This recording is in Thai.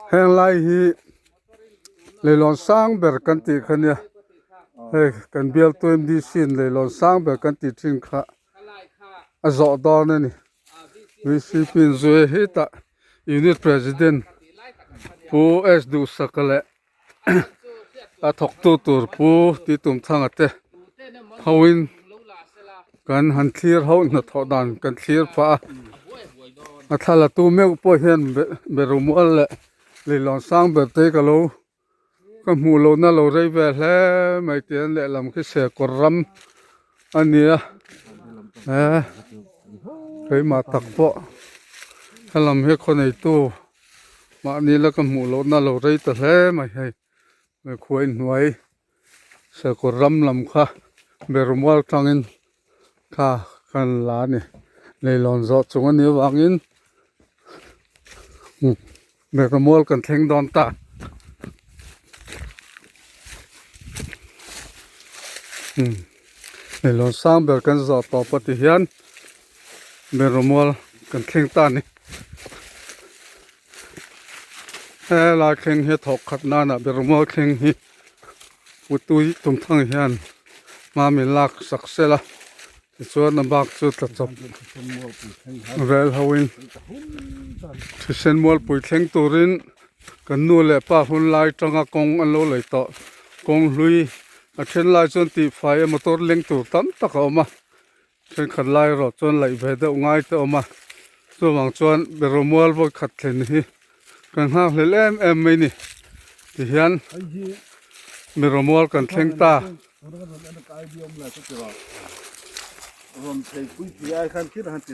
แห่งไลฮีเลยลองสร้างแบบกันติคันเนี่ยเฮ้ยกันเบียลตัวดีสินเลยลองสร้างแบบกันติทิ้งค่ะอาจอดอนนี่วิสิปินซวยฮิตายูนิตประธานผู้เอสดูสักเลยอาทกตัวผู้ที่ตุ้มทางอัตเตเขาวินกันหันเคลียร์เขาหน้าทอดานกันเคลียร์ฟ้าถ้าละตัวเมื่อพอเห็นเบรุมัวเลยลองสร้างแบบเตะกันโลก็มูโลน่าโลเรย์แบบแล้วไม่เตียนเลยลำคิดเสียกรำอันนี้เคยมาตักปะถ้าลำให้คนในตู้มาอันนี้แล้วก็มูโลน่าโลเรย์แต่แล้วไม่ให้ไม่ควรหน่วยเสียกรำลำค่ะเบรุมัวทางอินค่ะกันลานี่เลยลองจอดตรงนี้วางอินเบรุมัวกันเทงดอนตาเลยลองสร้างแบบกันจอดต่อปฏิญาณเบรุมัวกันเทงตานี่ลาเข่งเฮ็ดถกขัดนานะเบรุมัวเข่งฮีอุตุยตุ่มทั้งเฮียนมามีลักสักเสละส่วนน้ำบักสุดตัดจบเวลฮาวินที่เส้นมัวปุ๋ยเข่งตัวรินกันนู่นแหละป้าหุ่นลายจังกงอันโลเลยต่อกงลุยเช่นลายจนตีไฟมาตัวเล็งตัวตั้มตะเขามาเช่นขัดลายรถจนไหลไปเดาง่ายเตอมาส่วนบางจวนเบรมัวบ่ขัดเห็นฮีกันห้าเลยไม่นี่ที่เฮียนเบรมัวกันเข่งตาRond 3 punt, jij gaat hier aan het